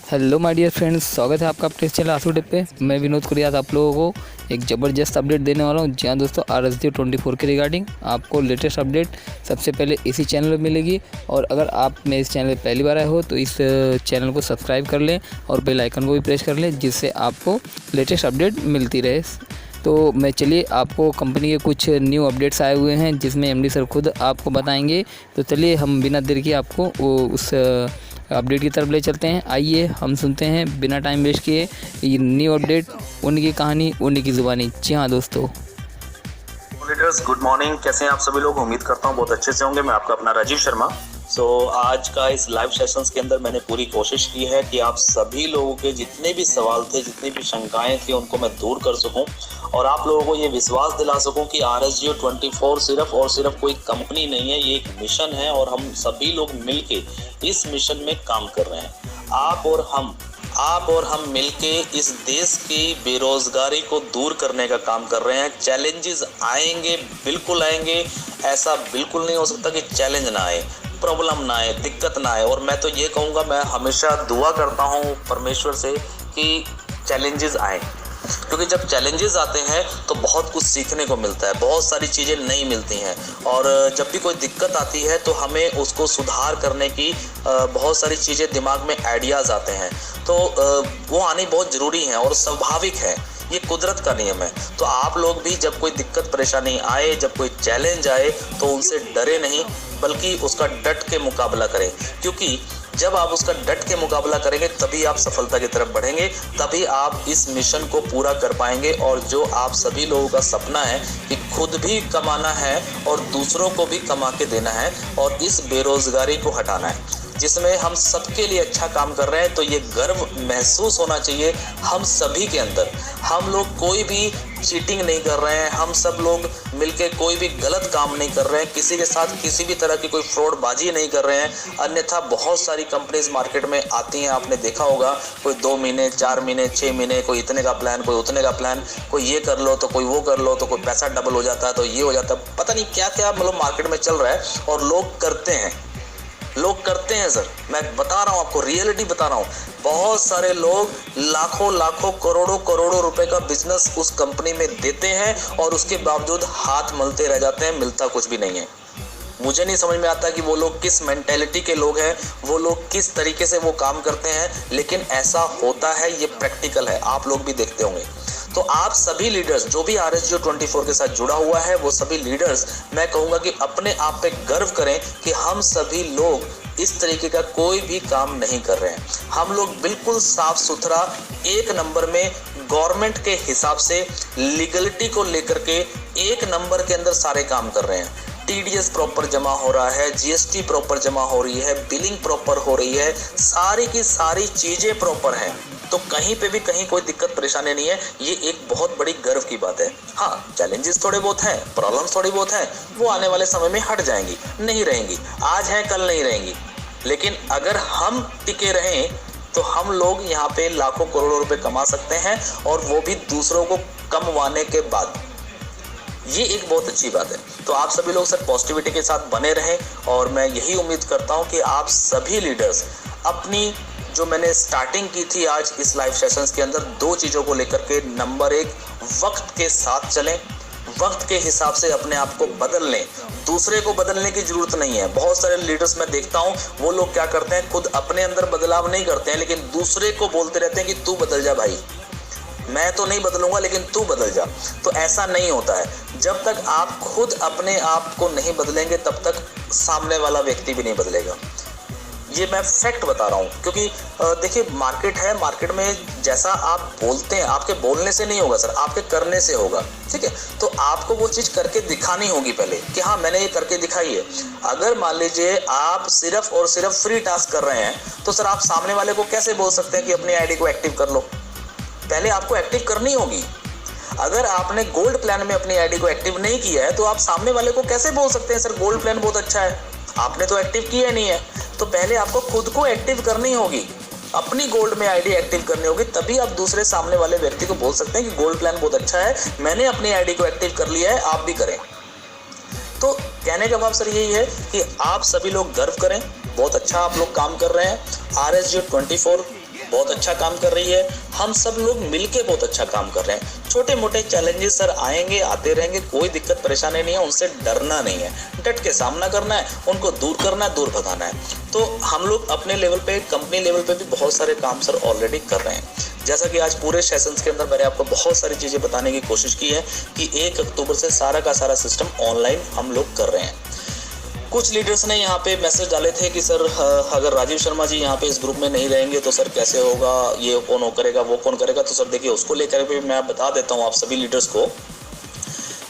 Hello my dear friends, स्वागत है आपका अपने चैनल आसू टिप पे। मैं विनोद कुरियात आप लोगों को एक ज़बरदस्त अपडेट देने वाला हूं। जी हाँ दोस्तों, RSG24 के रिगार्डिंग आपको लेटेस्ट अपडेट सबसे पहले इसी चैनल पर मिलेगी। और अगर आप मेरे इस चैनल पर पहली बार आए हो तो इस चैनल को सब्सक्राइब कर लें और बेल आइकन को भी प्रेस कर लें, जिससे आपको लेटेस्ट अपडेट मिलती रहे। तो मैं चलिए आपको कंपनी के कुछ न्यू अपडेट्स आए हुए हैं जिसमें एमडी सर खुद आपको बताएंगे। तो चलिए हम बिना देर के आपको उस अपडेट की तरफ ले चलते हैं। आइए हम सुनते हैं बिना टाइम वेस्ट किए ये न्यू अपडेट, उनकी कहानी उन्हीं की ज़ुबानी। जी हाँ दोस्तों, लीडर्स गुड मॉर्निंग। कैसे हैं आप सभी लोग? उम्मीद करता हूँ बहुत अच्छे से होंगे। मैं आपका अपना राजीव शर्मा। आज का इस लाइव सेशंस के अंदर मैंने पूरी कोशिश की है कि आप सभी लोगों के जितने भी सवाल थे, जितनी भी शंकाएं थी, उनको मैं दूर कर सकूं और आप लोगों को ये विश्वास दिला सकूं कि RSG24 सिर्फ और सिर्फ कोई कंपनी नहीं है, ये एक मिशन है और हम सभी लोग मिलके इस मिशन में काम कर रहे हैं। आप और हम मिलके इस देश की बेरोजगारी को दूर करने का काम कर रहे हैं। चैलेंजेस आएंगे, बिल्कुल आएंगे। ऐसा बिल्कुल नहीं हो सकता कि चैलेंज ना आए, प्रॉब्लम ना आए, दिक्कत ना आए। और मैं तो ये कहूँगा, मैं हमेशा दुआ करता हूँ परमेश्वर से कि चैलेंजेस आए, क्योंकि जब चैलेंजेस आते हैं तो बहुत कुछ सीखने को मिलता है, बहुत सारी चीज़ें नहीं मिलती हैं। और जब भी कोई दिक्कत आती है तो हमें उसको सुधार करने की बहुत सारी चीज़ें दिमाग में आइडियाज़ आते हैं। तो वो आनी बहुत ज़रूरी है और स्वाभाविक है, ये कुदरत का नियम है। तो आप लोग भी जब कोई दिक्कत परेशानी आए, जब कोई चैलेंज आए तो उनसे डरे नहीं, बल्कि उसका डट के मुकाबला करें। क्योंकि जब आप उसका डट के मुकाबला करेंगे तभी आप सफलता की तरफ बढ़ेंगे, तभी आप इस मिशन को पूरा कर पाएंगे। और जो आप सभी लोगों का सपना है कि खुद भी कमाना है और दूसरों को भी कमा के देना है और इस बेरोजगारी को हटाना है, जिसमें हम सबके लिए अच्छा काम कर रहे हैं, तो ये गर्व महसूस होना चाहिए हम सभी के अंदर। हम लोग कोई भी चीटिंग नहीं कर रहे हैं, हम सब लोग मिलके कोई भी गलत काम नहीं कर रहे हैं, किसी के साथ किसी भी तरह की कोई फ्रॉडबाजी नहीं कर रहे हैं। अन्यथा बहुत सारी कंपनीज मार्केट में आती हैं, आपने देखा होगा, कोई 2 महीने 4 महीने 6 महीने, कोई इतने का प्लान, कोई उतने का प्लान, कोई ये कर लो तो कोई वो कर लो, तो कोई पैसा डबल हो जाता है, तो ये हो जाता है, पता नहीं क्या क्या मतलब मार्केट में चल रहा है। और लोग करते हैं सर, मैं बता रहा हूँ आपको, रियलिटी बता रहा हूँ। बहुत सारे लोग लाखों करोड़ों रुपए का बिजनेस उस कंपनी में देते हैं और उसके बावजूद हाथ मलते रह जाते हैं, मिलता कुछ भी नहीं है। मुझे नहीं समझ में आता कि वो लोग किस मेंटेलिटी के लोग हैं, वो लोग किस तरीके से वो काम करते हैं, लेकिन ऐसा होता है, ये प्रैक्टिकल है, आप लोग भी देखते होंगे। तो आप सभी लीडर्स जो भी RSG24 के साथ जुड़ा हुआ है, वो सभी लीडर्स, मैं कहूँगा कि अपने आप पे गर्व करें कि हम सभी लोग इस तरीके का कोई भी काम नहीं कर रहे हैं। हम लोग बिल्कुल साफ सुथरा, एक नंबर में, गवर्नमेंट के हिसाब से लीगलिटी को लेकर के एक नंबर के अंदर सारे काम कर रहे हैं। TDS प्रॉपर जमा हो रहा है, GST प्रॉपर जमा हो रही है, बिलिंग प्रॉपर हो रही है, सारी की सारी चीज़ें प्रॉपर हैं। तो कहीं पे भी कहीं कोई दिक्कत परेशानी नहीं है। ये एक बहुत बड़ी गर्व की बात है। हाँ, चैलेंजेस थोड़े बहुत हैं, प्रॉब्लम्स थोड़ी बहुत हैं, वो आने वाले समय में हट जाएंगी, नहीं रहेंगी, आज है कल नहीं रहेंगी। लेकिन अगर हम टिके रहें तो हम लोग यहाँ पे लाखों करोड़ों रुपए कमा सकते हैं, और वो भी दूसरों को कमवाने के बाद। ये एक बहुत अच्छी बात है। तो आप सभी लोग सर पॉजिटिविटी के साथ बने रहें, और मैं यही उम्मीद करता हूँ कि आप सभी लीडर्स अपनी, जो मैंने स्टार्टिंग की थी आज इस लाइव सेशंस के अंदर, 2 चीज़ों को लेकर के, नंबर 1, वक्त के साथ चलें, वक्त के हिसाब से अपने आप को बदल लें। दूसरे को बदलने की जरूरत नहीं है। बहुत सारे लीडर्स मैं देखता हूँ, वो लोग क्या करते हैं, खुद अपने अंदर बदलाव नहीं करते हैं, लेकिन दूसरे को बोलते रहते हैं कि तू बदल जा भाई, मैं तो नहीं बदलूंगा लेकिन तू बदल जा। तो ऐसा नहीं होता है। जब तक आप खुद अपने आप को नहीं बदलेंगे तब तक सामने वाला व्यक्ति भी नहीं बदलेगा। ये मैं फैक्ट बता रहा हूँ, क्योंकि देखिए मार्केट है, मार्केट में जैसा आप बोलते हैं, आपके बोलने से नहीं होगा सर, आपके करने से होगा। ठीक है, तो आपको वो चीज़ करके दिखानी होगी पहले कि हाँ मैंने ये करके दिखाई है। अगर मान लीजिए आप सिर्फ और सिर्फ फ्री टास्क कर रहे हैं, तो सर आप सामने वाले को कैसे बोल सकते हैं कि अपनी आईडी को एक्टिव कर लो? पहले आपको एक्टिव करनी होगी। अगर आपने गोल्ड प्लान में अपनी आईडी को एक्टिव नहीं किया है तो आप सामने वाले को कैसे बोल सकते हैं सर गोल्ड प्लान बहुत अच्छा है? आपने तो एक्टिव किया नहीं है। तो पहले आपको खुद को एक्टिव करनी होगी, अपनी गोल्ड में आईडी एक्टिव करनी होगी, तभी आप दूसरे सामने वाले व्यक्ति को बोल सकते हैं कि गोल्ड प्लान बहुत अच्छा है, मैंने अपनी आईडी को एक्टिव कर लिया है, आप भी करें। तो कहने का भाव सर यही है कि आप सभी लोग गर्व करें, बहुत अच्छा आप लोग काम कर रहे हैं। RSG24 बहुत अच्छा काम कर रही है, हम सब लोग मिलके बहुत अच्छा काम कर रहे हैं। छोटे मोटे चैलेंजेस सर आएंगे, आते रहेंगे, कोई दिक्कत परेशानी नहीं है, उनसे डरना नहीं है, डट के सामना करना है, उनको दूर करना है, दूर भगाना है। तो हम लोग अपने लेवल पे, कंपनी लेवल पे भी बहुत सारे काम सर ऑलरेडी कर रहे हैं। जैसा कि आज पूरे सेशंस के अंदर मैंने आपको बहुत सारी चीज़ें बताने की कोशिश की है कि 1 अक्टूबर से सारा का सारा सिस्टम ऑनलाइन हम लोग कर रहे हैं। कुछ लीडर्स ने यहाँ पे मैसेज डाले थे कि सर अगर राजीव शर्मा जी यहाँ पे इस ग्रुप में नहीं रहेंगे तो सर कैसे होगा, ये कौन करेगा, वो कौन करेगा। तो सर देखिए, उसको लेकर भी मैं बता देता हूँ आप सभी लीडर्स को,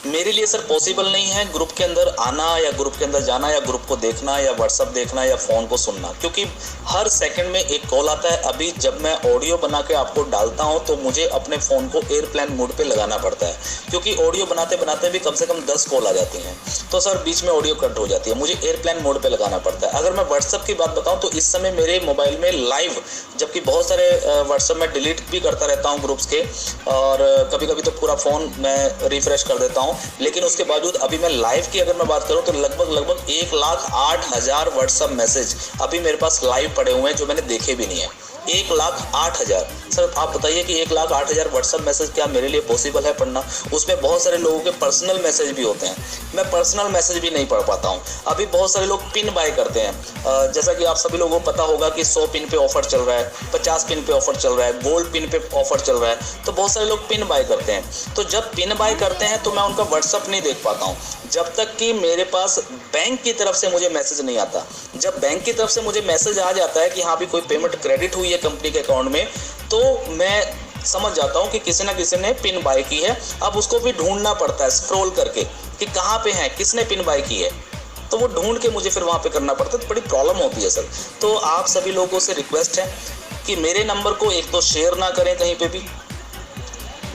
मेरे लिए सर पॉसिबल नहीं है ग्रुप के अंदर आना या ग्रुप के अंदर जाना या ग्रुप को देखना या व्हाट्सअप देखना या फ़ोन को सुनना, क्योंकि हर सेकंड में एक कॉल आता है। अभी जब मैं ऑडियो बना के आपको डालता हूं तो मुझे अपने फ़ोन को एयरप्लेन मोड पे लगाना पड़ता है, क्योंकि ऑडियो बनाते बनाते भी कम से कम 10 कॉल आ जाती हैं, तो सर बीच में ऑडियो कट हो जाती है, मुझे एयरप्लेन मोड पर लगाना पड़ता है। अगर मैं व्हाट्सअप की बात बताऊँ तो इस समय मेरे मोबाइल में लाइव, जबकि बहुत सारे व्हाट्सअप में डिलीट भी करता रहता हूँ ग्रुप्स के, और कभी कभी तो पूरा फ़ोन मैं रिफ्रेश कर देता हूँ, लेकिन उसके बावजूद अभी मैं लाइव की अगर मैं बात करूं तो लगभग 1,08,000 व्हाट्सएप मैसेज अभी मेरे पास लाइव पड़े हुए हैं जो मैंने देखे भी नहीं है। 1,08,000। सर आप बताइए कि 1,08,000 व्हाट्सएप मैसेज क्या मेरे लिए पॉसिबल है पढ़ना? उसमें बहुत सारे लोगों के पर्सनल मैसेज भी होते हैं, मैं पर्सनल मैसेज भी नहीं पढ़ पाता हूँ। अभी बहुत सारे लोग पिन बाय करते हैं, जैसा कि आप सभी लोगों को पता होगा कि 100 पिन पे ऑफर चल रहा है, 50 पिन पे ऑफर चल रहा है, गोल्ड पिन पे ऑफर चल रहा है, तो बहुत सारे लोग पिन बाय करते हैं। तो जब पिन बाय करते हैं तो मैं उनका व्हाट्सअप नहीं देख पाता हूँ जब तक कि मेरे पास बैंक की तरफ से मुझे मैसेज नहीं आता। जब बैंक की तरफ से मुझे मैसेज आ जाता है कि हाँ भी कोई पेमेंट क्रेडिट हुई है कंपनी के अकाउंट में, तो मैं समझ जाता हूँ कि किसी ना किसी ने पिन बाय की है। अब उसको भी ढूंढना पड़ता है स्क्रॉल करके कि कहाँ पे है, किसने पिन बाय की है, तो वो ढूंढ के मुझे फिर वहाँ पे करना पड़ता है, तो बड़ी प्रॉब्लम होती है सर। तो आप सभी लोगों से रिक्वेस्ट है कि मेरे नंबर को एक तो शेयर ना करें कहीं पे भी,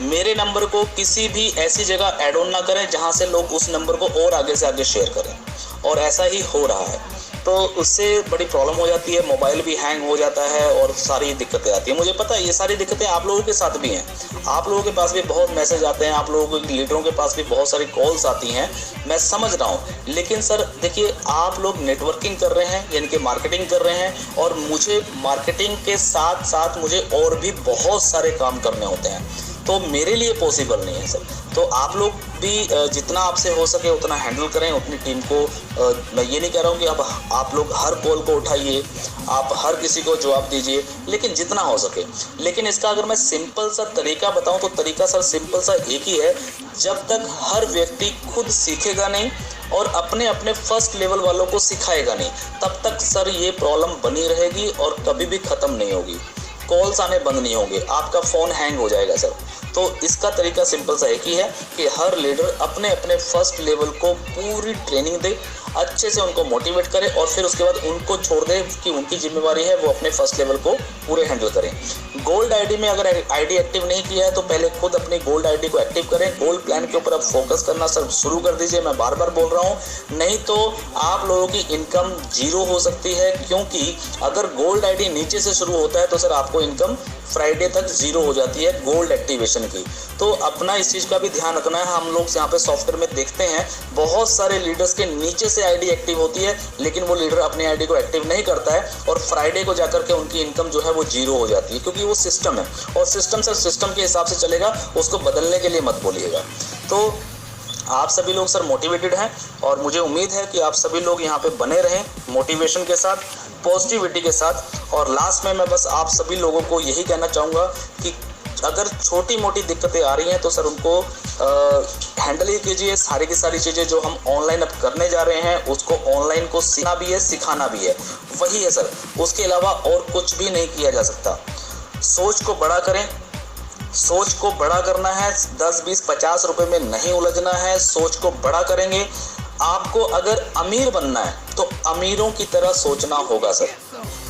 मेरे नंबर को किसी भी ऐसी जगह ऐड ऑन ना करें जहां से लोग उस नंबर को और आगे से आगे शेयर करें, और ऐसा ही हो रहा है। तो उससे बड़ी प्रॉब्लम हो जाती है, मोबाइल भी हैंग हो जाता है और सारी दिक्कतें आती हैं। मुझे पता है ये सारी दिक्कतें आप लोगों के साथ भी हैं, आप लोगों के पास भी बहुत मैसेज आते हैं, आप लोगों के लीडरों के पास भी बहुत सारी कॉल्स आती हैं, मैं समझ रहा हूँ। लेकिन सर देखिए, आप लोग नेटवर्किंग कर रहे हैं, यानी कि मार्केटिंग कर रहे हैं, और मुझे मार्केटिंग के साथ साथ मुझे और भी बहुत सारे काम करने होते हैं, तो मेरे लिए पॉसिबल नहीं है सर। तो आप लोग भी जितना आपसे हो सके उतना हैंडल करें अपनी टीम को। मैं ये नहीं कह रहा हूँ कि अब आप लोग हर कॉल को उठाइए, आप हर किसी को जवाब दीजिए, लेकिन जितना हो सके। लेकिन इसका अगर मैं सिंपल सा तरीका बताऊँ तो तरीका सर सिंपल सा एक ही है, जब तक हर व्यक्ति खुद सीखेगा नहीं और अपने अपने फर्स्ट लेवल वालों को सिखाएगा नहीं, तब तक सर ये प्रॉब्लम बनी रहेगी और कभी भी ख़त्म नहीं होगी। कॉल्स आने बंद नहीं होंगे, आपका फ़ोन हैंग हो जाएगा सर। तो इसका तरीका सिंपल सा एक ही है कि हर लीडर अपने अपने फर्स्ट लेवल को पूरी ट्रेनिंग दे, अच्छे से उनको मोटिवेट करे, और फिर उसके बाद उनको छोड़ दे कि उनकी जिम्मेवारी है वो अपने फर्स्ट लेवल को पूरे हैंडल करें। गोल्ड आईडी में अगर आईडी एक्टिव नहीं किया है तो पहले खुद अपनी गोल्ड आईडी को एक्टिव करें। गोल्ड प्लान के ऊपर अब फोकस करना सर शुरू कर दीजिए, मैं बार बार बोल रहा हूँ, नहीं तो आप लोगों की इनकम जीरो हो सकती है। क्योंकि अगर गोल्ड आईडी नीचे से शुरू होता है तो सर आपको इनकम फ्राइडे तक जीरो हो जाती है गोल्ड एक्टिवेशन की। तो अपना इस चीज़ का भी ध्यान रखना है। हम लोग यहाँ पे सॉफ्टवेयर में देखते हैं बहुत सारे लीडर्स के नीचे से आईडी एक्टिव होती है, लेकिन वो लीडर अपनी आईडी को एक्टिव नहीं करता है और फ्राइडे को जाकर के उनकी इनकम जो है वो जीरो हो जाती है, क्योंकि वो सिस्टम है और सिस्टम सर सिस्टम के हिसाब से चलेगा, उसको बदलने के लिए मत बोलिएगा। तो आप सभी लोग सर मोटिवेटेड हैं और मुझे उम्मीद है कि आप सभी लोग यहाँ पे बने रहें मोटिवेशन के साथ, पॉजिटिविटी के साथ। और लास्ट में मैं बस आप सभी लोगों को यही कहना चाहूँगा कि अगर छोटी मोटी दिक्कतें आ रही हैं तो सर उनको हैंडल ही कीजिए। सारी की सारी चीज़ें जो हम ऑनलाइन अब करने जा रहे हैं उसको ऑनलाइन को सीखना भी है, सिखाना भी है, वही है सर। उसके अलावा और कुछ भी नहीं किया जा सकता। सोच को बड़ा करें, सोच को बड़ा करना है, 10, 20, 50 रुपए में नहीं उलझना है, सोच को बड़ा करेंगे। आपको अगर अमीर बनना है तो अमीरों की तरह सोचना होगा सर,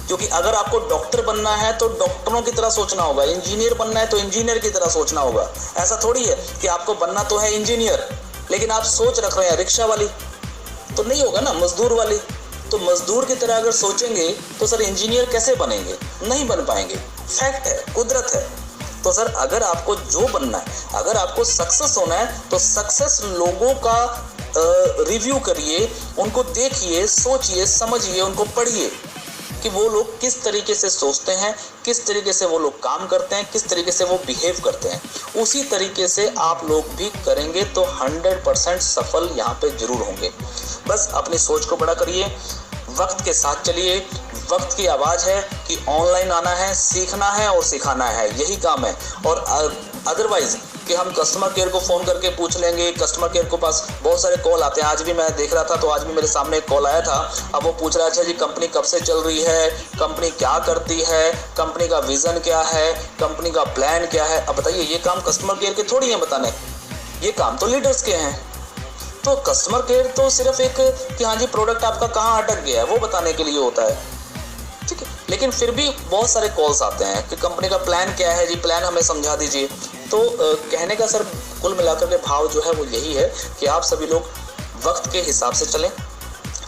क्योंकि अगर आपको डॉक्टर बनना है तो डॉक्टरों की तरह सोचना होगा, इंजीनियर बनना है तो इंजीनियर की तरह सोचना होगा। ऐसा थोड़ी है कि आपको बनना तो है इंजीनियर लेकिन आप सोच रख रहे हैं रिक्शा वाली, तो नहीं होगा ना, मजदूर वाली। तो मजदूर की तरह अगर सोचेंगे तो सर इंजीनियर कैसे बनेंगे? नहीं बन पाएंगे, फैक्ट है, कुदरत है। तो सर अगर आपको जो बनना है, अगर आपको सक्सेस होना है तो सक्सेस लोगों का रिव्यू करिए, उनको देखिए, सोचिए, समझिए, उनको पढ़िए कि वो लोग किस तरीके से सोचते हैं, किस तरीके से वो लोग काम करते हैं, किस तरीके से वो बिहेव करते हैं, उसी तरीके से आप लोग भी करेंगे तो 100% सफल यहाँ पे जरूर होंगे। बस अपनी सोच को बड़ा करिए, वक्त के साथ चलिए। वक्त की आवाज़ है कि ऑनलाइन आना है, सीखना है और सिखाना है, यही काम है। और अदरवाइज कि हम कस्टमर केयर को फ़ोन करके पूछ लेंगे, कस्टमर केयर को पास बहुत सारे कॉल आते हैं। आज भी मैं देख रहा था तो आज भी मेरे सामने एक कॉल आया था। अब वो पूछ रहा है, अच्छा जी कंपनी कब से चल रही है, कंपनी क्या करती है, कंपनी का विज़न क्या है, कंपनी का प्लान क्या है। अब बताइए, ये काम कस्टमर केयर के थोड़ी हैं बताने, ये काम तो लीडर्स के हैं। तो कस्टमर केयर तो सिर्फ एक कि हाँ जी प्रोडक्ट आपका कहाँ अटक गया है वो बताने के लिए होता है, ठीक है। लेकिन फिर भी बहुत सारे कॉल्स आते हैं कि कंपनी का प्लान क्या है जी, प्लान हमें समझा दीजिए। तो कहने का सर कुल मिलाकर के भाव जो है वो यही है कि आप सभी लोग वक्त के हिसाब से चलें,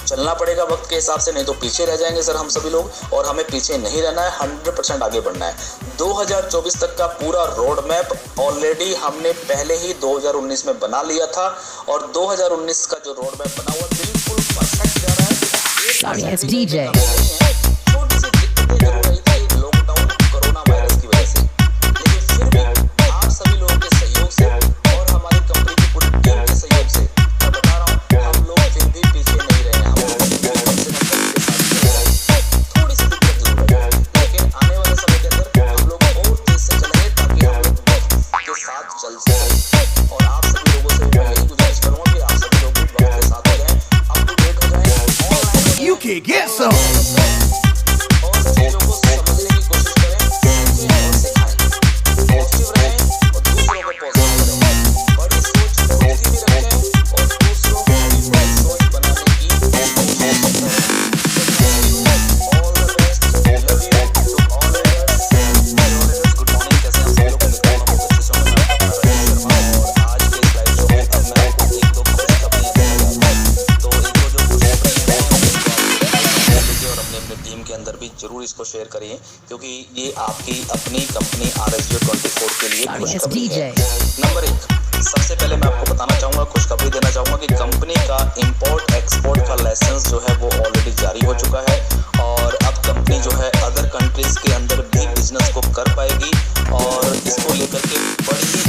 चलना पड़ेगा वक्त के हिसाब से, नहीं तो पीछे रह जाएंगे सर हम सभी लोग। और हमें पीछे नहीं रहना है, 100% आगे बढ़ना है। 2024 तक का पूरा रोड मैप ऑलरेडी हमने पहले ही 2019 में बना लिया था और 2019 का जो रोड मैप बना हुआ बिल्कुल परफेक्ट जा रहा है। छोटी सी दिक्कतें जरूर रही थी लॉकडाउन कोरोना वायरस की वजह से, लेकिन फिर भी आप सभी लोगों के सहयोग से और हमारी कंपनी की पूरी टीम के सहयोग से मैं बता रहा हूँ हम लोग फिर भी पीछे नहीं रहे हैं। हम लोग थोड़ी सी दिक्कत जरूर है, लेकिन आने वाले समय के अंदर हम लोग और तेज से चलेंगे ताकि हम लोग वक्त के साथ चल सकें। और आप सभी लोगों से मैं यही गुजारिश करूँगा कि आप सभी लोग वक्त के साथ रहें, अप टू डेट हो जाएं, online You can get some. और चीजों को समझने की कोशिश करें, सीखें और सिखाएं, पॉजिटिव रहें और दूसरों को पॉजिटिव करें, बड़ी सोच पॉजिटिव भी रखें और दूसरों को भी बड़ी सोच बनाने की कोशिश करें। All the best, love you to all leaders. Good morning, कैसे हैं आप सभी लोग? उम्मीद करता हूं बहुत अच्छे से होंगे। मैं आपका राजेश शर्मा और आज के इस लाइव शो में अब मैं आपको एक दो खुशखबरियां देने जा रहा हूं। तो एक दो जो खुशखबरियां हैं और अपने टीम के अंदर भी जरूर इसको शेयर करिए, क्योंकि ये आपकी अपनी कंपनी RSG 24 के लिए खुशखबरी है। नंबर 1, सबसे पहले मैं आपको बताना चाहूँगा, खुशखबरी देना चाहूँगा कि कंपनी का इंपोर्ट एक्सपोर्ट का लाइसेंस जो है वो ऑलरेडी जारी हो चुका है और अब कंपनी जो है अदर कंट्रीज के अंदर भी बिजनेस को कर पाएगी और इसको लेकर के बड़ी ही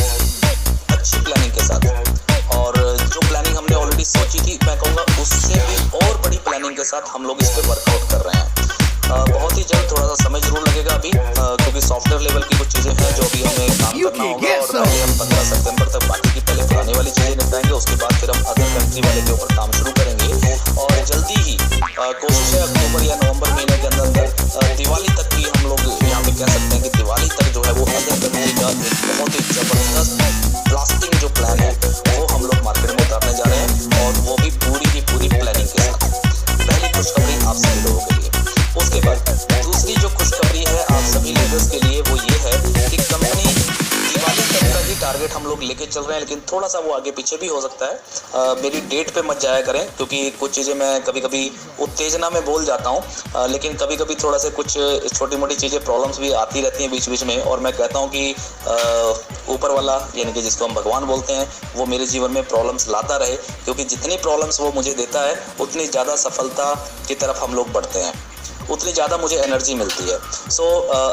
अच्छी प्लानिंग के साथ, और जो प्लानिंग हमने ऑलरेडी सोची थी मैं कहूँगा उससे भी और बड़ी प्लानिंग के साथ हम लोग इस पर वर्कआउट कर रहे हैं। बहुत ही जल्द, थोड़ा सा समय जरूर लगेगा अभी क्योंकि सॉफ्टवेयर लेवल की कुछ चीज़ें हैं जो अभी हमें काम करना होगा और पहले हम 15 सितंबर तक बाकी की पहले पुरानी वाली चीज़ें निपटाएंगे, उसके बाद फिर हम अदर कंट्री वाले के ऊपर काम शुरू करेंगे और जल्दी ही कोशिश है अक्टूबर या नवंबर महीने के अंदर दिवाली तक की हम लोग यहाँ पे कह सकते हैं कि दिवाली तक जो है वो अदर कंट्री का एक बहुत ही ज़बरदस्त ब्लास्टिंग जो प्लान है वो हम लोग मार्केट में उतारने जा रहे हैं और वो भी पूरी की पूरी प्लानिंग के साथ। पहली खुशखबरी आप सभी लोगों के लिए। उसके बाद दूसरी जो खुशखबरी है आप सभी लीडर्स के लिए वो ये है कि कंपनी दिवाली तक का ही टारगेट हम लोग लेके चल रहे हैं, लेकिन थोड़ा सा वो आगे पीछे भी हो सकता है। मेरी डेट पे मत जाया करें क्योंकि कुछ चीज़ें मैं कभी कभी उत्तेजना में बोल जाता हूँ, लेकिन कभी कभी थोड़ा से कुछ छोटी मोटी चीज़ें प्रॉब्लम्स भी आती रहती हैं बीच बीच में, और मैं कहता हूँ कि ऊपर वाला यानी कि जिसको हम भगवान बोलते हैं वो मेरे जीवन में प्रॉब्लम्स लाता रहे, क्योंकि जितनी प्रॉब्लम्स वो मुझे देता है उतनी ज़्यादा सफलता की तरफ हम लोग बढ़ते हैं, उतनी ज़्यादा मुझे एनर्जी मिलती है।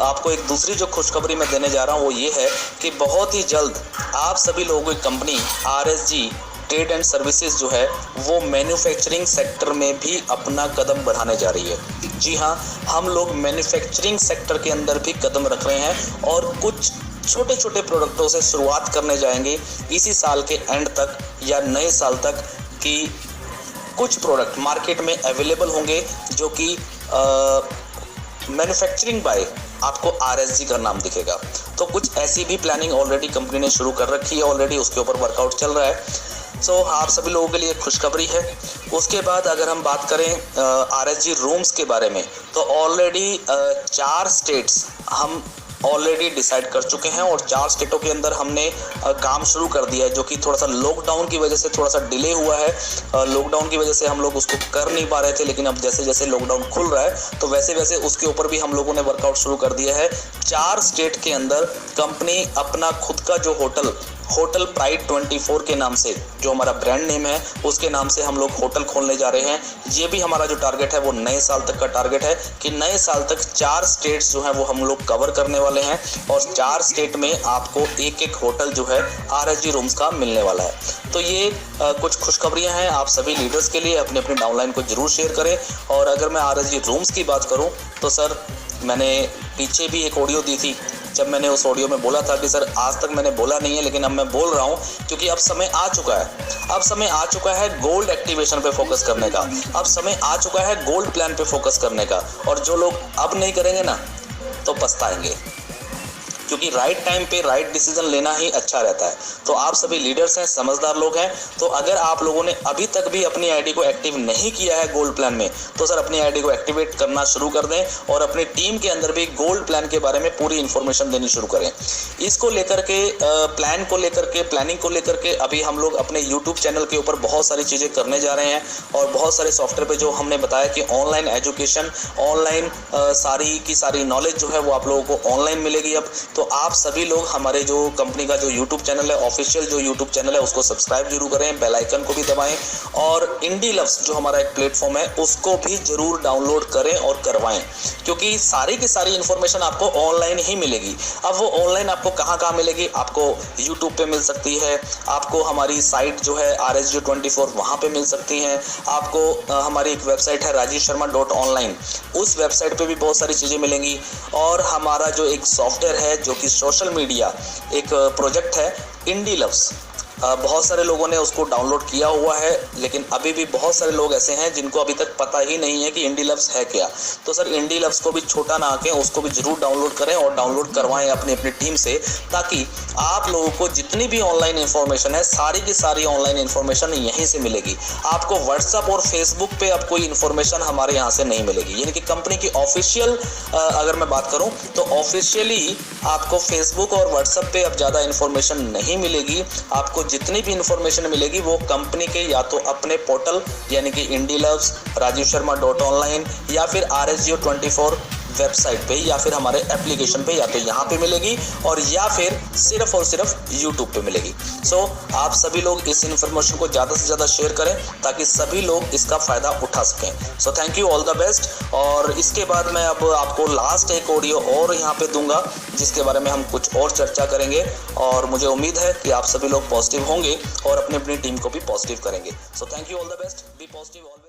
आपको एक दूसरी जो खुशखबरी मैं देने जा रहा हूँ वो ये है कि बहुत ही जल्द आप सभी लोगों की company RSG trade and services जो है वो मैन्युफैक्चरिंग सेक्टर में भी अपना कदम बढ़ाने जा रही है। जी हाँ, हम लोग मैन्युफैक्चरिंग सेक्टर के अंदर भी कदम रख रहे हैं और कुछ छोटे छोटे प्रोडक्टों से शुरुआत करने जाएंगे इसी साल के एंड तक या नए साल तक, कि कुछ प्रोडक्ट मार्केट में अवेलेबल होंगे जो कि मैन्युफैक्चरिंग बाय आपको RSG का नाम दिखेगा। तो कुछ ऐसी भी प्लानिंग ऑलरेडी कंपनी ने शुरू कर रखी है, ऑलरेडी उसके ऊपर वर्कआउट चल रहा है। आप सभी लोगों के लिए खुशखबरी है। उसके बाद अगर हम बात करें RSG रूम्स के बारे में, तो ऑलरेडी 4 स्टेट्स हम ऑलरेडी डिसाइड कर चुके हैं और 4 स्टेटों के अंदर हमने काम शुरू कर दिया है, जो कि थोड़ा सा लॉकडाउन की वजह से थोड़ा सा डिले हुआ है। लॉकडाउन की वजह से हम लोग उसको कर नहीं पा रहे थे, लेकिन अब जैसे जैसे लॉकडाउन खुल रहा है तो वैसे वैसे उसके ऊपर भी हम लोगों ने वर्कआउट शुरू कर दिया है। 4 स्टेट के अंदर कंपनी अपना खुद का जो होटल होटल प्राइड 24 के नाम से, जो हमारा ब्रांड नेम है उसके नाम से हम लोग होटल खोलने जा रहे हैं। ये भी हमारा जो टारगेट है वो नए साल तक का टारगेट है कि नए साल तक 4 स्टेट्स जो हैं वो हम लोग कवर करने वाले हैं और 4 स्टेट में आपको एक होटल जो है RSG रूम्स का मिलने वाला है। तो ये कुछ खुशखबरियां हैं आप सभी लीडर्स के लिए। अपने अपने डाउनलाइन को जरूर शेयर करें। और अगर मैं RSG रूम्स की बात करूं तो सर, मैंने पीछे भी एक ऑडियो दी थी, जब मैंने उस ऑडियो में बोला था कि सर आज तक मैंने बोला नहीं है, लेकिन अब मैं बोल रहा हूं क्योंकि अब समय आ चुका है। अब समय आ चुका है गोल्ड एक्टिवेशन पे फोकस करने का। अब समय आ चुका है गोल्ड प्लान पे फोकस करने का। और जो लोग अब नहीं करेंगे ना तो पछताएंगे, क्योंकि राइट टाइम पे राइट डिसीजन लेना ही अच्छा रहता है। तो आप सभी लीडर्स हैं, समझदार लोग हैं, तो अगर आप लोगों ने अभी तक भी अपनी आईडी को एक्टिव नहीं किया है गोल्ड प्लान में, तो सर अपनी आईडी को एक्टिवेट करना शुरू कर दें और अपनी टीम के अंदर भी गोल्ड प्लान के बारे में पूरी इन्फॉर्मेशन देनी शुरू करें। इसको लेकर के प्लान को लेकर के, प्लानिंग को लेकर के अभी हम लोग अपने यूट्यूब चैनल के ऊपर बहुत सारी चीज़ें करने जा रहे हैं और बहुत सारे सॉफ्टवेयर पे जो हमने बताया कि ऑनलाइन एजुकेशन, ऑनलाइन सारी की सारी नॉलेज जो है वो आप लोगों को ऑनलाइन मिलेगी अब। तो आप सभी लोग हमारे जो कंपनी का जो यूट्यूब चैनल है, ऑफिशियल जो यूट्यूब चैनल है, उसको सब्सक्राइब जरूर करें, बेल आइकन को भी दबाएं और इंडी लव्स जो हमारा एक प्लेटफॉर्म है उसको भी जरूर डाउनलोड करें और करवाएं, क्योंकि सारी की सारी इन्फॉर्मेशन आपको ऑनलाइन ही मिलेगी। अब वो ऑनलाइन आपको कहाँ कहाँ मिलेगी? आपको यूट्यूब पे मिल सकती है, आपको हमारी साइट जो है RSG24 वहाँ पे मिल सकती हैं, आपको हमारी एक वेबसाइट है rajivsharma.online, उस वेबसाइट पे भी बहुत सारी चीज़ें मिलेंगी। और हमारा जो एक सॉफ्टवेयर है जो कि सोशल मीडिया एक प्रोजेक्ट है इंडी लव्स, बहुत सारे लोगों ने उसको डाउनलोड किया हुआ है, लेकिन अभी भी बहुत सारे लोग ऐसे हैं जिनको अभी तक पता ही नहीं है कि इंडी लव्स है क्या। तो सर इंडी लव्स को भी छोटा ना आके उसको भी जरूर डाउनलोड करें और डाउनलोड करवाएं अपनी अपनी टीम से, ताकि आप लोगों को जितनी भी ऑनलाइन इन्फॉर्मेशन है सारी की सारी ऑनलाइन इन्फॉर्मेशन यहीं से मिलेगी। आपको व्हाट्सअप और फेसबुक पे अब कोई इन्फॉर्मेशन हमारे यहाँ से नहीं मिलेगी। यानी कि कंपनी की ऑफिशियल अगर मैं बात करूँ तो ऑफिशियली आपको फेसबुक और व्हाट्सएप पे अब ज़्यादा इन्फॉर्मेशन नहीं मिलेगी। आपको जितनी भी इन्फॉर्मेशन मिलेगी वो कंपनी के या तो अपने पोर्टल यानी कि इंडी लव्स, rajivsharma.online या फिर RSG24 वेबसाइट पे या फिर हमारे एप्लीकेशन पे, या तो यहाँ पे मिलेगी और या फिर सिर्फ और सिर्फ यूट्यूब पे मिलेगी। सो आप सभी लोग इस इन्फॉर्मेशन को ज़्यादा से ज़्यादा शेयर करें ताकि सभी लोग इसका फ़ायदा उठा सकें। सो thank you, all the best. और इसके बाद मैं अब आपको लास्ट एक ऑडियो और यहाँ पे दूंगा जिसके बारे में हम कुछ और चर्चा करेंगे और मुझे उम्मीद है कि आप सभी लोग पॉजिटिव होंगे और अपनी अपनी टीम को भी पॉजिटिव करेंगे। So thank you, all the best, be positive always.